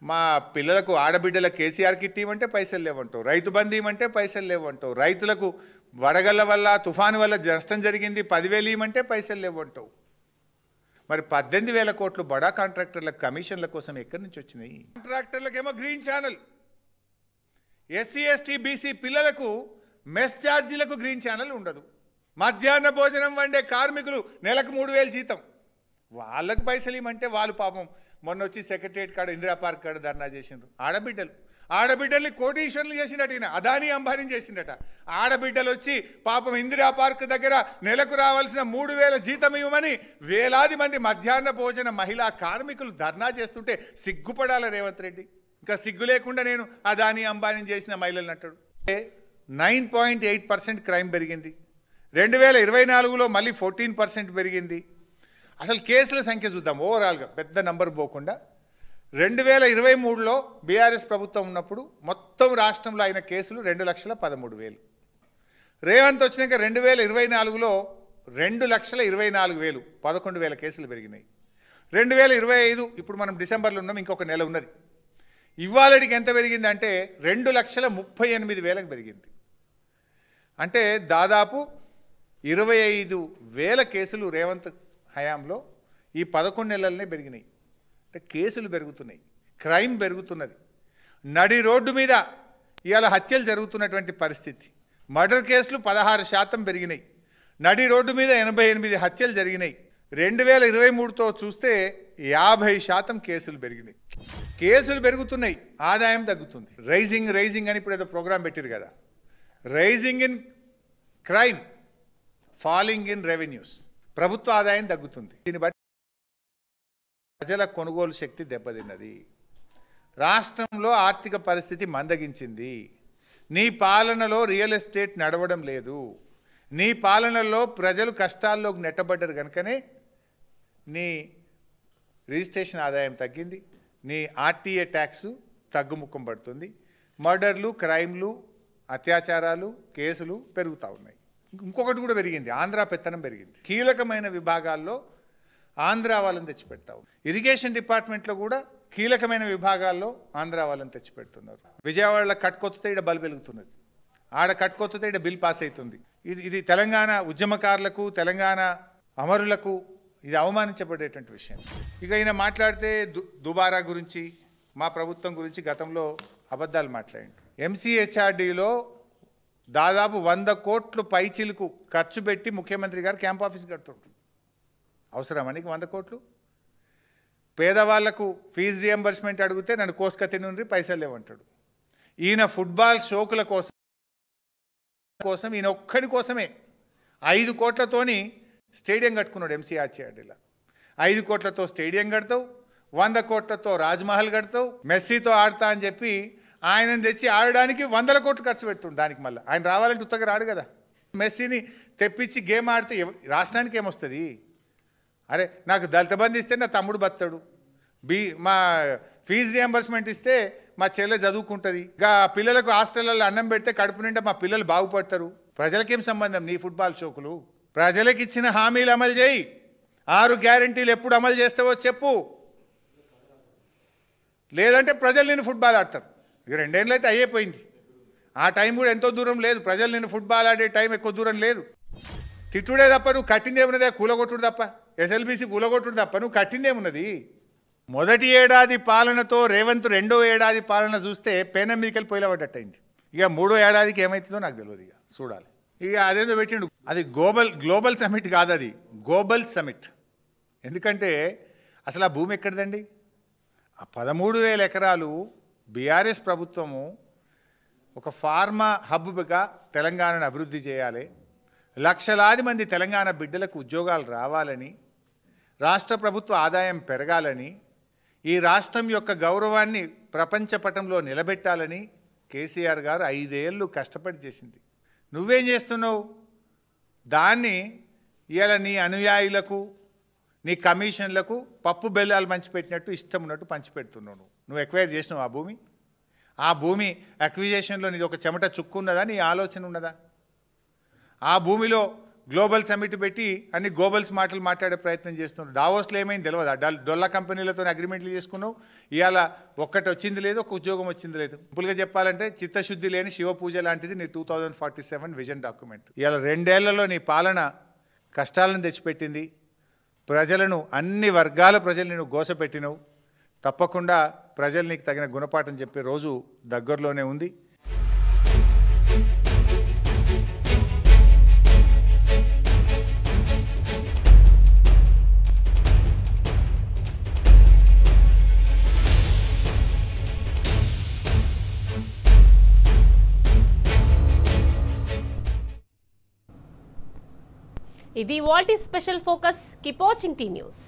మా పిల్లలకు ఆడబిడ్డల కేసీఆర్ కిట్ ఇవ్వమంటే పైసలు లేవంటావు, రైతు బంధు ఇవ్వమంటే పైసలు లేవంటావు, రైతులకు వడగళ్ళ వల్ల తుఫాను వల్ల నష్టం జరిగింది 10,000 ఇవ్వమంటే పైసలు లేవంటావు. మరి 18,000 కోట్లు బడా కాంట్రాక్టర్ల కమిషన్ల కోసం ఎక్కడి నుంచి వచ్చినాయి? కాంట్రాక్టర్లకేమో green channel, SC ST BC పిల్లలకు మెస్ ఛార్జీలకు గ్రీన్ ఛానల్ ఉండదు. మధ్యాహ్న భోజనం వండే కార్మికులు నెలకు 3,000 జీతం, వాళ్ళకు పైసలు ఇవ్వమంటే వాళ్ళు పాపం మొన్న వచ్చి సెక్రటరియట్ కాడ ఇందిరా పార్క్ కాడ ధర్నా చేసిండ్రు. ఆడబిడ్డల్ని కోటీశ్వరులు చేసిండట ఈయన, అదానీ అంబానీ చేసిండట. ఆడబిడ్డలు వచ్చి పాపం ఇందిరా పార్క్ దగ్గర నెలకు రావాల్సిన 3,000 జీతం ఇవ్వమని వేలాది మంది మధ్యాహ్న భోజన మహిళా కార్మికులు ధర్నా చేస్తుంటే సిగ్గుపడాల రేవంత్ రెడ్డి. ఇంకా సిగ్గు లేకుండా నేను అదానీ అంబానీ చేసిన మహిళలు అంటాడు. 9.8% క్రైమ్ పెరిగింది. 2024లో మళ్ళీ 14% పెరిగింది. అసలు కేసుల సంఖ్య చూద్దాం ఓవరాల్గా, పెద్ద నంబర్ పోకుండా. 2023లో బీఆర్ఎస్ ప్రభుత్వం ఉన్నప్పుడు మొత్తం రాష్ట్రంలో అయిన కేసులు 2,13,000. రేవంత్ వచ్చినాక 2024లో 2,24,000, 11,000 కేసులు పెరిగినాయి. 2025 ఇప్పుడు మనం డిసెంబర్లో ఉన్నాం, ఇంకొక నెల ఉన్నది. ఇవాళకి ఎంత పెరిగిందంటే 2,38,000 పెరిగింది. అంటే దాదాపు 25,000 కేసులు రేవంత్ హయాంలో ఈ 11 నెలలనే పెరిగినాయి. అంటే కేసులు పెరుగుతున్నాయి, క్రైమ్ పెరుగుతున్నది. నడి రోడ్డు మీద ఇవాళ హత్యలు జరుగుతున్నటువంటి పరిస్థితి. మర్డర్ కేసులు 16% పెరిగినాయి. నడి రోడ్డు మీద 88 హత్యలు జరిగినాయి. 2023తో చూస్తే 50% కేసులు పెరిగినాయి. కేసులు పెరుగుతున్నాయి, ఆదాయం తగ్గుతుంది. రైజింగ్ అని ఇప్పుడు ఏదో ప్రోగ్రాం పెట్టారు కదా. Rising in crime, falling in revenues. ప్రభుత్వ ఆదాయం తగ్గుతుంది. దీన్ని బట్టి ప్రజల కొనుగోలు శక్తి దెబ్బతిన్నది. రాష్ట్రంలో ఆర్థిక పరిస్థితి మందగించింది. నీ పాలనలో రియల్ ఎస్టేట్ నడవడం లేదు. నీ పాలనలో ప్రజలు కష్టాల్లోకి నెట్టబడ్డారు కనుకనే నీ రిజిస్ట్రేషన్ ఆదాయం తగ్గింది. నీ ఆర్టీఏ ట్యాక్స్ తగ్గుముఖం పడుతుంది. మర్డర్లు, క్రైమ్లు, అత్యాచారాలు, కేసులు పెరుగుతూ ఉన్నాయి. ఇంకొకటి కూడా పెరిగింది, ఆంధ్ర పెత్తనం పెరిగింది. కీలకమైన విభాగాల్లో ఆంధ్ర వాళ్ళని తెచ్చిపెడతావు. ఇరిగేషన్ డిపార్ట్మెంట్లో కూడా కీలకమైన విభాగాల్లో ఆంధ్ర వాళ్ళని తెచ్చిపెడుతున్నారు. విజయవాడలో కట్కొత్తే ఇక్కడ బల్బు వెలుగుతున్నది, ఆడ కట్కొత్తే ఇక్కడ బిల్ పాస్ అవుతుంది. ఇది తెలంగాణ ఉద్యమకారులకు, తెలంగాణ అమరులకు ఇది అవమానించబడేటువంటి విషయం. ఇక ఈయన మాట్లాడితే దుబారా గురించి, మా ప్రభుత్వం గురించి గతంలో అబద్ధాలు మాట్లాడిండు. ఎంసీహెచ్ఆర్డీలో దాదాపు 100 కోట్లు పైచిలకు ఖర్చు పెట్టి ముఖ్యమంత్రి గారు క్యాంప్ ఆఫీస్ కడుతుంటారు. అవసరమా నీకు 100 కోట్లు? పేదవాళ్లకు ఫీజు రియంబర్స్మెంట్ అడిగితే నన్ను కోసుకతి నుండి పైసలు లేవంటాడు. ఈయన ఫుట్బాల్ షోకుల కోసం ఈయన ఒక్కడి కోసమే 5 కోట్లతోని స్టేడియం కట్టుకున్నాడు ఎంసీహెచ్ఆర్డీలో. 5 కోట్లతో స్టేడియం కడతావు, 100 కోట్లతో రాజ్మహల్ కడతావు, మెస్సీతో ఆడతా అని చెప్పి ఆయనను తెచ్చి ఆడడానికి 100 కోట్లు ఖర్చు పెడుతుండు. దానికి మళ్ళీ ఆయన రావాలంటే ఉత్తగా రాడు కదా. మెస్సీని తెప్పించి గేమ్ ఆడితే రాష్ట్రానికి ఏమొస్తుంది? అరే నాకు దళిత బంధు ఇస్తే నా తమ్ముడు బతాడు, మా ఫీజు రియంబర్స్మెంట్ ఇస్తే మా చెల్లె చదువుకుంటుంది, ఇంకా పిల్లలకు హాస్టల్లో అన్నం పెడితే కడుపు నిండా మా పిల్లలు బాగుపడతారు. ప్రజలకేం సంబంధం నీ ఫుట్బాల్ షోకులు? ప్రజలకు ఇచ్చిన హామీలు అమలు చేయి. 6 గ్యారెంటీలు ఎప్పుడు అమలు చేస్తావో చెప్పు, లేదంటే ప్రజలు నేను ఫుట్బాల్ ఆడతారు. ఇక 2 ఏళ్ళు అయితే అయిపోయింది. ఆ టైం కూడా ఎంతో దూరం లేదు. ప్రజలు నేను ఫుట్బాల్ ఆడే టైం ఎక్కువ దూరం లేదు. తిట్టుడే తప్ప నువ్వు కట్టింది ఏమున్నది? కూలగొట్టుడు తప్ప, ఎస్ఎల్బీసీ కూలగొట్టుడు తప్ప నువ్వు కట్టింది ఏమున్నది? మొదటి ఏడాది పాలనతో రేవంత్ 2వ ఏడాది పాలన చూస్తే పేనం మీదకెళ్ళి పోయిలబడ్డట్టయింది. ఇక 3వ ఏడాదికి ఏమవుతుందో నాకు తెలియదు, ఇక చూడాలి. ఇక అదేందో పెట్టిండు, అది గ్లోబల్ సమిట్ కాదు, అది గ్లోబల్ సమిట్. ఎందుకంటే అసలు ఆ భూమి ఎక్కడిదండి? ఆ 13,000 ఎకరాలు బీఆర్ఎస్ ప్రభుత్వము ఒక ఫార్మా హబ్గా తెలంగాణను అభివృద్ధి చేయాలి, లక్షలాది మంది తెలంగాణ బిడ్డలకు ఉద్యోగాలు రావాలని, రాష్ట్ర ప్రభుత్వ ఆదాయం పెరగాలని, ఈ రాష్ట్రం యొక్క గౌరవాన్ని ప్రపంచ పటంలో నిలబెట్టాలని కేసీఆర్ గారు 5 ఏళ్ళు కష్టపడి చేసింది. నువ్వేం చేస్తున్నావు? దాన్ని ఇవాళ నీ అనుయాయులకు, నీ కమిషన్లకు పప్పు బెల్లాలు పంచిపెట్టినట్టు ఇష్టం ఉన్నట్టు పంచిపెడుతున్నావు. నువ్వు ఎక్వైర్ చేసినావు ఆ భూమి. ఆ భూమి అక్విజేషన్లో నీది ఒక చెమట చుక్కు ఉన్నదా? నీ ఆలోచన ఉన్నదా? ఆ భూమిలో గ్లోబల్ సమిట్ పెట్టి అన్ని గ్లోబల్స్ మాటలు మాట్లాడే ప్రయత్నం చేస్తున్నారు. దావోస్లో ఏమైంది తెలియదు. డొల్లా కంపెనీలతో అగ్రిమెంట్లు చేసుకున్నావు. ఇవాళ ఒక్కటి వచ్చింది లేదు, ఒక ఉద్యోగం వచ్చింది లేదు. సింపుల్గా చెప్పాలంటే చిత్తశుద్ధి లేని శివ పూజ లాంటిది నీ 2047 విజన్ డాక్యుమెంట్. ఇవాళ 2 ఏళ్లలో నీ పాలన కష్టాలను తెచ్చిపెట్టింది. ప్రజలను, అన్ని వర్గాల ప్రజల్ని నువ్వు గోసపెట్టినవు. తప్పకుండా ప్రజలు నీకు తగిన గుణపాఠం చెప్పే రోజు దగ్గరలోనే ఉంది. ఇది వాల్టీ special focus. Keep watching T news.